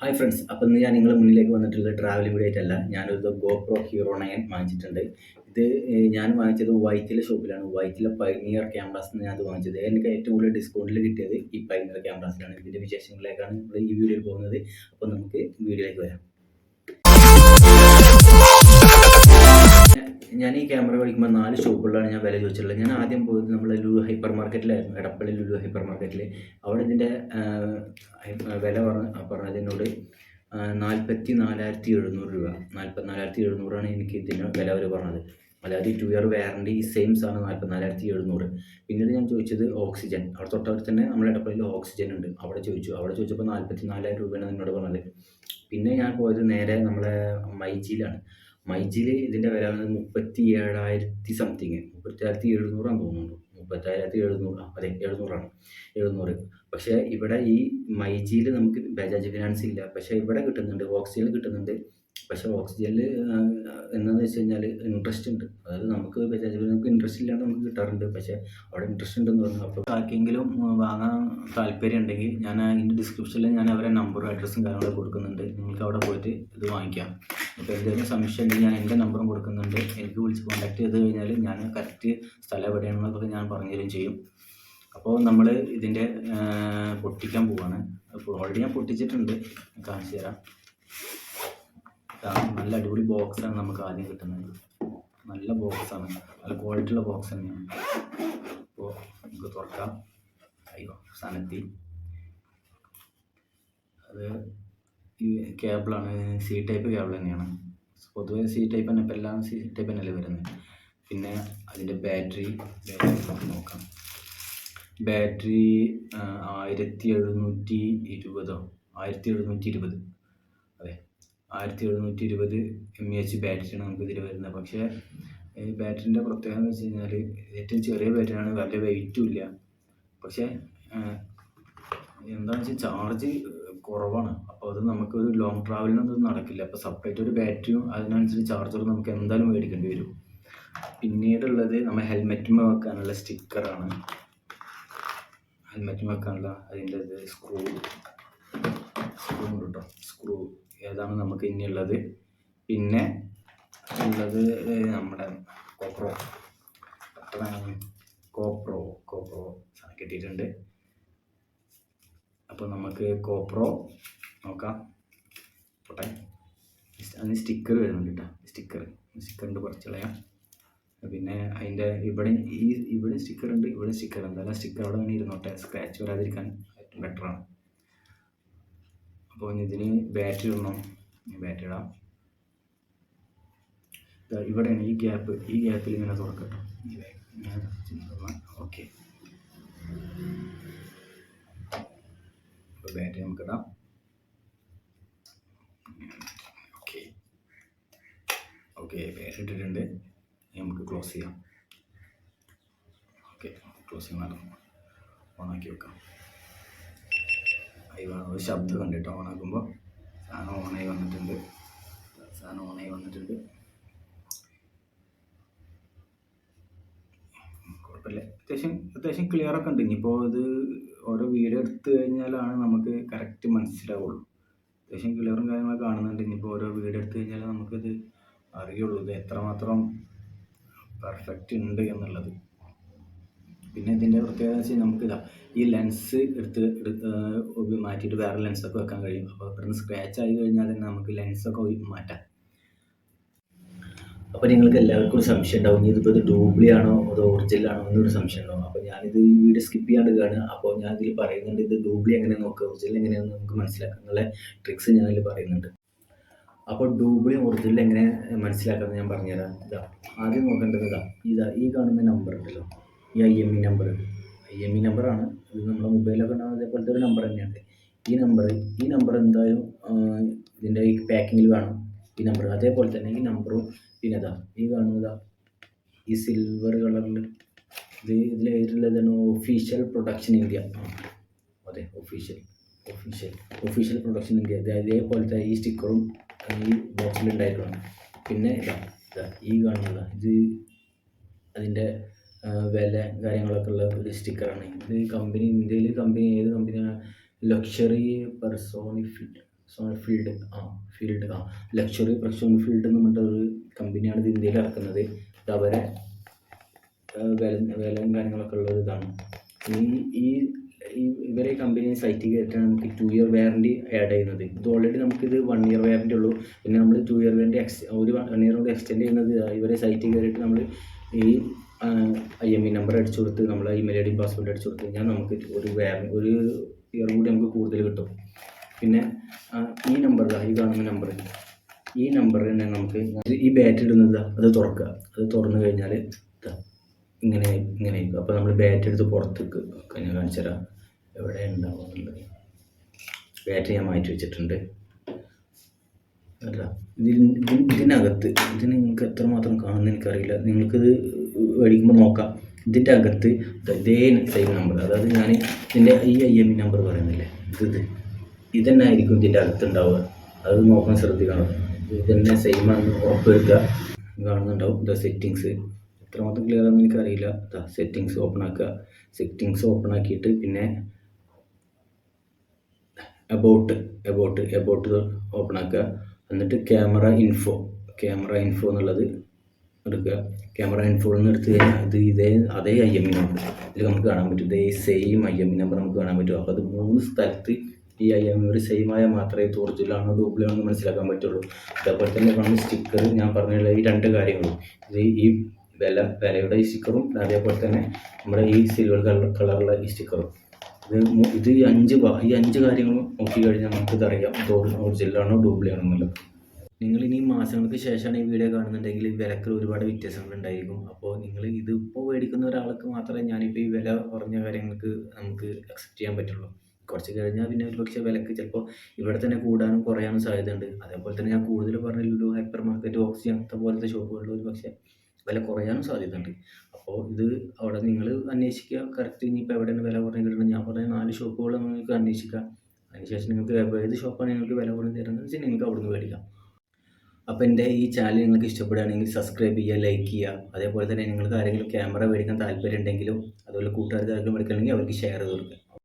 Hi friends, അപ്പം ഇന്ന് ഞാൻ നിങ്ങളുടെ മുന്നിലേക്ക് വന്നിട്ടുള്ളത് ട്രാവൽ വീഡിയോ ആയിട്ടല്ല. ഞാനൊരു GoPro Hero 9 വാങ്ങിച്ചിട്ടുണ്ട്. ഇത് ഞാൻ വാങ്ങിച്ചത് വൈറ്റില ഷോപ്പിലാണ്. വൈറ്റില പൈനിയർ ക്യാമറാസിന് ഞാൻ അത് വാങ്ങിച്ചത്. എനിക്ക് ഏറ്റവും കൂടുതൽ ഡിസ്കൗണ്ടിൽ കിട്ടിയത് ഈ പൈനിയർ ക്യാമറാസിലാണ്. ഇതിൻ്റെ വിശേഷങ്ങളിലേക്കാണ് നമ്മൾ ഈ വീഡിയോയിൽ പോകുന്നത്. അപ്പോൾ നമുക്ക് വീഡിയോയിലേക്ക് വരാം. ഞാൻ ഈ ക്യാമറ മേടിക്കുമ്പോൾ 4 ഷോപ്പുകളിലാണ് ഞാൻ വില ചോദിച്ചിട്ടുള്ളത്. ഞാൻ ആദ്യം പോയത് നമ്മളെ ലുലു ഹൈപ്പർ മാർക്കറ്റിലായിരുന്നു, എടപ്പള്ളി ലുലു ഹൈപ്പർ മാർക്കറ്റിൽ. അവിടെ ഇതിൻ്റെ വില പറഞ്ഞതിനോട് 44,700 രൂപ. 44,700 എനിക്ക് ഇതിന് വില അവർ പറഞ്ഞത്. അതായത് 2 ഇയർ വാറണ്ടി സെയിം സാധനം 44,700. പിന്നീട് ഞാൻ ചോദിച്ചത് ഓക്സിജൻ. അവിടെ തൊട്ടടുത്ത് തന്നെ നമ്മുടെ എടപ്പള്ളിയിൽ ഓക്സിജൻ ഉണ്ട്. അവിടെ ചോദിച്ചപ്പോൾ 44,000 രൂപയാണ് എന്നോട് പറഞ്ഞത്. പിന്നെ ഞാൻ പോയത് നേരെ നമ്മളെ മൈജിയിലാണ്. മൈജിയിൽ ഇതിൻ്റെ വില വന്നത് 37,000 സംതിങ്, 37,700 തോന്നുന്നുണ്ട്. 37,700, അതെ 700. പക്ഷേ ഇവിടെ ഈ മൈജിയിൽ നമുക്ക് ബജാജ് ഫിനാൻസ് ഇല്ല. പക്ഷേ ഇവിടെ കിട്ടുന്നുണ്ട്, ഓക്സിജനിൽ കിട്ടുന്നുണ്ട്. പക്ഷേ ഓക്സിജനിൽ എന്താണെന്ന് വെച്ച് കഴിഞ്ഞാൽ ഇൻട്രസ്റ്റ് ഉണ്ട്. അതായത് നമുക്ക് ബജാജ് നമുക്ക് ഇൻട്രസ്റ്റ് ഇല്ലാണ്ട് നമുക്ക് കിട്ടാറുണ്ട്. പക്ഷേ അവിടെ ഇൻട്രസ്റ്റ് ഉണ്ടെന്ന് പറഞ്ഞു. അപ്പോൾ ആർക്കെങ്കിലും വാങ്ങാൻ താല്പര്യം ഉണ്ടെങ്കിൽ ഞാൻ അതിൻ്റെ ഡിസ്ക്രിപ്ഷനിൽ ഞാൻ അവരെ നമ്പറും അഡ്രസ്സും കാര്യങ്ങളൊക്കെ കൊടുക്കുന്നുണ്ട്. നിങ്ങൾക്ക് അവിടെ പോയിട്ട് ഇത് വാങ്ങിക്കാം. അപ്പോൾ എന്തെങ്കിലും സംശയം ഉണ്ടെങ്കിൽ ഞാൻ എൻ്റെ നമ്പറും കൊടുക്കുന്നുണ്ട്. എനിക്ക് വിളിച്ച് കോൺടാക്ട് ചെയ്ത് കഴിഞ്ഞാൽ ഞാൻ കറക്റ്റ് സ്ഥലം എവിടെയാണെന്നൊക്കെ ഞാൻ പറഞ്ഞു തരും ചെയ്യും. അപ്പോൾ നമ്മൾ ഇതിൻ്റെ പൊട്ടിക്കാൻ പോവാണ്. അപ്പോൾ ഓൾറെഡി ഞാൻ പൊട്ടിച്ചിട്ടുണ്ട്, കാണിച്ചു തരാം. നല്ല അടിപൊളി ബോക്സാണ് നമുക്ക് ആദ്യം കിട്ടുന്നത്. നല്ല ബോക്സാണ്, നല്ല ക്വാളിറ്റിയുള്ള ബോക്സ് തന്നെയാണ്. അപ്പോൾ നമുക്ക് തുറക്കാം. അയ്യോ സാധനത്തി അത് ഈ കേബിളാണ്, സി ടൈപ്പ് കേബിൾ തന്നെയാണ്. പൊതുവെ സി ടൈപ്പ് തന്നെ, ഇപ്പോൾ എല്ലാം സി ടൈപ്പ് തന്നെയല്ലേ വരുന്നത്. പിന്നെ അതിൻ്റെ ബാറ്ററി നോക്കാം. ബാറ്ററി 1720 അതെ 1720 mAh ബാറ്ററിയാണ് നമുക്ക് ഇതിൽ വരുന്നത്. പക്ഷേ ഈ ബാറ്ററിൻ്റെ പ്രത്യേകത എന്ന് വെച്ച് കഴിഞ്ഞാൽ ഏറ്റവും ചെറിയ ബാറ്ററിയാണ്, വലിയ വെയിറ്റും ഇല്ല. പക്ഷേ എന്താണെന്ന് വെച്ചാൽ ചാർജ് കുറവാണ്. അപ്പോൾ അത് നമുക്കൊരു ലോങ് ട്രാവലിനൊന്നും നടക്കില്ല. അപ്പോൾ സെപ്പറേറ്റ് ഒരു ബാറ്ററിയും അതിനനുസരിച്ച് ചാർജറും നമുക്ക് എന്തായാലും മേടിക്കേണ്ടി വരും. പിന്നീടുള്ളത് നമ്മൾ ഹെൽമെറ്റിന് വെക്കാനുള്ള സ്റ്റിക്കറാണ്. ഹെൽമെറ്റിന് വെക്കാനുള്ള അതിൻ്റെ സ്ക്രൂ ഉണ്ട് കേട്ടോ. സ്ക്രൂ ഏതാണ് നമുക്ക് ഇനിയുള്ളത്. പിന്നെ ഉള്ളത് നമ്മുടെ കോപ്രോ സാധനം കിട്ടിയിട്ടുണ്ട്. അപ്പോൾ നമുക്ക് കോപ്രോ നോക്കാം. പോട്ടെ, അതിന് സ്റ്റിക്കർ വരുന്നുണ്ട് കേട്ടോ. സ്റ്റിക്കറിൻ്റെ കുറച്ച് കളയാം. പിന്നെ അതിൻ്റെ ഇവിടെ സ്റ്റിക്കർ ഉണ്ട്, ഇവിടെ സ്റ്റിക്കർ ഉണ്ട്. അല്ല സ്റ്റിക്കർ അവിടെ തന്നെ ഇരുന്നോട്ടെ, സ്ക്രാച്ച് വരാതിരിക്കാൻ ഏറ്റവും ബെറ്ററാണ്. അപ്പോൾ ഇതിന് ബാറ്ററി ഇടണം. ബാറ്ററി ഇടാം. ഇവിടെയാണ് ഈ ഗ്യാപ്പിൽ ഇങ്ങനെ തുറക്കട്ടോ. ഓക്കെ, അപ്പോൾ ബാറ്ററി നമുക്കിടാം. ഓക്കെ ബാറ്ററി ഇട്ടിട്ടുണ്ട്. നമുക്ക് ക്ലോസ് ചെയ്യാം. ഓക്കെ, ക്ലോസിങ് നടന്നു. ഓണാക്കി വെക്കാം. ഒരു ശബ്ദം കണ്ടിട്ടോ ഓണാക്കുമ്പോൾ. സാധനം ഓണായി വന്നിട്ടുണ്ട്. കുഴപ്പമില്ല, അത്യാവശ്യം ക്ലിയറൊക്കെ ഉണ്ട്. ഇനിയിപ്പോൾ ഇത് ഓരോ വീഡിയോ എടുത്തു കഴിഞ്ഞാലാണ് നമുക്ക് കറക്റ്റ് മനസ്സിലാവുള്ളൂ. അത്യാവശ്യം ക്ലിയറും കാര്യങ്ങളൊക്കെ കാണുന്നുണ്ട്. ഇനിയിപ്പോൾ ഓരോ വീഡിയോ എടുത്തു കഴിഞ്ഞാൽ നമുക്കിത് അറിയുള്ളൂ ഇത് എത്രമാത്രം പെർഫെക്റ്റ് ഉണ്ട് എന്നുള്ളത്. പിന്നെ ഇതിൻ്റെ പ്രത്യേകത വെച്ചാൽ നമുക്കിതാ ഈ ലെൻസ് എടുത്ത് മാറ്റിയിട്ട് വേറെ ലെൻസൊക്കെ വെക്കാൻ കഴിയും. അപ്പോൾ ഇവിടുന്ന് സ്ക്രാച്ച് ആയി കഴിഞ്ഞാൽ തന്നെ നമുക്ക് ലെൻസൊക്കെ മാറ്റാം. അപ്പോൾ നിങ്ങൾക്ക് എല്ലാവർക്കും ഒരു സംശയം ഉണ്ടാവും, ഇതിപ്പോൾ ഇത് ഡൂപ്ലി ആണോ അതോ ഒറിജിനൽ ആണോ എന്നൊരു സംശയം ഉണ്ടാവും. അപ്പോൾ ഞാനിത് ഈ വീഡിയോ സ്കിപ്പ് ചെയ്യാണ്ട് കാണുക. അപ്പോൾ ഞാൻ ഇതിൽ പറയുന്നുണ്ട് ഇത് ഡൂപ്ലി എങ്ങനെ നോക്കുക, ഒറിജിനൽ എങ്ങനെയാണെന്ന് നമുക്ക് മനസ്സിലാക്കാനുള്ള ട്രിക്സ് ഞാനതിൽ പറയുന്നുണ്ട്. അപ്പോൾ ഡൂപ്ലിയും ഒറിജിനൽ എങ്ങനെ മനസ്സിലാക്കാമെന്ന് ഞാൻ പറഞ്ഞുതരാം. ആദ്യം നോക്കേണ്ടത് ഈ കാണുന്ന നമ്പർ ഉണ്ടല്ലോ, ഈ IME നമ്പറാണ്. ഇത് നമ്മുടെ മൊബൈലൊക്കെ ഉണ്ടാകുന്ന അതേപോലത്തെ ഒരു നമ്പർ തന്നെയാണ്. ഈ നമ്പർ എന്തായാലും ഇതിൻ്റെ ഈ പാക്കിങ്ങിൽ വേണം ഈ നമ്പർ. അതേപോലെ തന്നെ ഈ നമ്പറും പിന്നെ ഈ കാണുന്നത് ഈ സിൽവർ കളറിൽ ഇതിൽ എഴുതിയിട്ടുള്ളതാണ് ഒഫീഷ്യൽ പ്രൊഡക്ഷൻ ഇന്ത്യ. അതെ, ഒഫീഷ്യൽ പ്രൊഡക്ഷൻ ഇന്ത്യ. അതേപോലത്തെ ഈ സ്റ്റിക്കറും ഈ ബോക്സിലുണ്ടായിരിക്കണം. പിന്നെ ഈ കാണുന്നത് ഇത് അതിൻ്റെ വില കാര്യങ്ങളൊക്കെ ഉള്ള ഒരു സ്റ്റിക്കറാണ്. ഇത് ഇന്ത്യയിൽ ഏത് കമ്പനിയാണ്? ലക്ഷറി സോൺഫീൽഡ് ഫീൽഡ് ലക്ഷറി പ്രൊഫഷണൽ എന്ന് പറഞ്ഞിട്ടൊരു കമ്പനിയാണ് ഇത് ഇന്ത്യയിൽ ഇറക്കുന്നത്. ഇത് അവരെ വിലയും കാര്യങ്ങളൊക്കെ ഉള്ള ഇതാണ്. ഈ ഈ ഇവരെ കമ്പനി സൈറ്റിൽ കയറ്റിയാണ് നമുക്ക് 2 ഇയർ വാറണ്ടി ആഡ് ചെയ്യുന്നത്. ഇത് ഓൾറെഡി നമുക്കിത് 1 ഇയർ വാറണ്ടി ഉള്ളൂ. പിന്നെ നമ്മൾ 2 ഇയർ വാറണ്ടി ഒരു 1 ഇയർ കൊണ്ട് എക്സ്റ്റെൻഡ് ചെയ്യുന്നത് ഇവരെ സൈറ്റിൽ കയറിയിട്ട് നമ്മൾ ഈ IMEI നമ്പർ അടിച്ചു കൊടുത്ത് നമ്മൾ ഇമെയിൽ ഐ ഡിയും പാസ്വേഡ് അടിച്ചു കൊടുത്ത് കഴിഞ്ഞാൽ നമുക്ക് ഒരു ഇയർ കൂടി നമുക്ക് കൂടുതൽ കിട്ടും. പിന്നെ ഈ നമ്പർ ഈ കാണുന്ന നമ്പർ, ഈ നമ്പർ തന്നെ നമുക്ക് ഈ ബാറ്റ് ഇടുന്നത് അത് തുറക്കുക. അത് തുറന്നു കഴിഞ്ഞാൽ ഇങ്ങനെ ആയിരിക്കും. അപ്പോൾ നമ്മൾ ബാറ്റ് എടുത്ത് പുറത്തേക്ക് ഞാൻ കാണിച്ചു തരാം എവിടെ ഉണ്ടാവുന്നുള്ളത്. ബാറ്റ് ഞാൻ മാറ്റി വെച്ചിട്ടുണ്ട്. അല്ല ഇതിനകത്ത് നിങ്ങൾക്ക് എത്രമാത്രം കാണുമെന്ന് എനിക്കറിയില്ല. നിങ്ങൾക്കിത് മേടിക്കുമ്പോൾ നോക്കാം. ഇതിൻ്റെ അകത്ത് ഇതേ സെയിം നമ്പർ, അതായത് ഞാൻ ഇതിൻ്റെ ഈ IMEI നമ്പർ പറയുന്നില്ലേ, ഇത് തന്നെ ആയിരിക്കും ഇതിൻ്റെ അകത്തുണ്ടാവുക. അത് നോക്കാൻ ശ്രദ്ധിക്കണം. ഇത് തന്നെ സെയിം ആണെന്ന് ഉറപ്പുവരുത്തുക. കാണുന്നുണ്ടാവും ഇത് സെറ്റിങ്സ്. എത്രമാത്രം ക്ലിയർ ആണെന്ന് എനിക്കറിയില്ല. സെറ്റിങ്സ് ഓപ്പൺ ആക്കുക. സെറ്റിങ്സ് ഓപ്പൺ ആക്കിയിട്ട് പിന്നെ എബൌട്ട് ഓപ്പൺ ആക്കുക. എന്നിട്ട് ക്യാമറ ഇൻഫോ എന്നുള്ളത് എടുക്കുക. ക്യാമറ ഇൻഫോ എന്ന് എടുത്തു കഴിഞ്ഞാൽ അതേ IMEI നമ്പർ ഇതിൽ നമുക്ക് കാണാൻ പറ്റും. ഇതേ സെയിം IMEI നമ്പർ നമുക്ക് കാണാൻ പറ്റും. അപ്പോൾ അത് 3 സ്ഥലത്ത് ഈ IMEI ഒരു സെയിം ആയാൽ മാത്രമേ ഇത് ഒറിജിനലാണോ ഡ്യൂപ്ലിക്കേറ്റ് ആണോ എന്ന് മനസ്സിലാക്കാൻ പറ്റുള്ളൂ. അതേപോലെ തന്നെ കാണുന്ന സ്റ്റിക്കർ, ഞാൻ പറഞ്ഞുള്ള ഈ 2 കാര്യങ്ങളും, ഇത് ഈ വിലയുടെ ഈ സ്റ്റിക്കറും അതേപോലെ തന്നെ നമ്മുടെ ഈ സിൽവർ കളറുള്ള ഈ സ്റ്റിക്കറും, ഇത് ഈ 5 കാര്യങ്ങളും നോക്കി കഴിഞ്ഞാൽ നമുക്കിതറിയാം ഇത് ഒറിജിനലാണോ ഡ്യൂപ്ലിക്കേറ്റ് ആണോ എന്നുള്ളത്. നിങ്ങൾ ഇനി മാസങ്ങൾക്ക് ശേഷമാണ് ഈ വീഡിയോ കാണുന്നുണ്ടെങ്കിൽ വിലക്ക് ഒരുപാട് വ്യത്യാസങ്ങളുണ്ടായിരിക്കും. അപ്പോൾ നിങ്ങൾ ഇതിപ്പോൾ മേടിക്കുന്ന ഒരാൾക്ക് മാത്രമേ ഞാനിപ്പോൾ ഈ വില കുറഞ്ഞ കാര്യങ്ങൾക്ക് നമുക്ക് അക്സെപ്റ്റ് ചെയ്യാൻ പറ്റുള്ളൂ. കുറച്ച് കഴിഞ്ഞാൽ പിന്നെ ഒരുപക്ഷെ വിലക്ക് ചിലപ്പോൾ ഇവിടെ തന്നെ കൂടാനും കുറയാനും സാധ്യതയുണ്ട്. അതേപോലെ തന്നെ ഞാൻ കൂടുതൽ പറഞ്ഞ ലുലു, ഹൈപ്പർ മാർക്കറ്റ്, ഓക്സി അങ്ങനത്തെ പോലത്തെ ഷോപ്പുകളിൽ ഒരുപക്ഷെ വില കുറയാനും സാധ്യതയുണ്ട്. അപ്പോൾ ഇത് അവിടെ നിങ്ങൾ അന്വേഷിക്കുക. കറക്റ്റ് ഇനിയിപ്പോൾ എവിടെയാണ് വില കുറഞ്ഞ് കിട്ടുന്നത്, ഞാൻ പറഞ്ഞ 4 ഷോപ്പുകൾ നിങ്ങൾക്ക് അന്വേഷിക്കാം. അതിനുശേഷം നിങ്ങൾക്ക് ഏത് ഷോപ്പാണ് നിങ്ങൾക്ക് വില കുറഞ്ഞ് തരുന്നത് വെച്ചാൽ നിങ്ങൾക്ക് അവിടെ നിന്ന് മേടിക്കാം. അപ്പോൾ എൻ്റെ ഈ ചാനൽ നിങ്ങൾക്ക് ഇഷ്ടപ്പെടുകയാണെങ്കിൽ സബ്സ്ക്രൈബ് ചെയ്യുക, ലൈക്ക് ചെയ്യുക. അതേപോലെ തന്നെ നിങ്ങൾക്ക് ആരെങ്കിലും ക്യാമറ മേടിക്കാൻ താല്പര്യം ഉണ്ടെങ്കിലും അതുപോലെ കൂട്ടുകാർക്ക് ആരെങ്കിലും മേടിക്കണമെങ്കിൽ അവർക്ക് ഷെയർ ചെയ്ത് കൊടുക്കുക.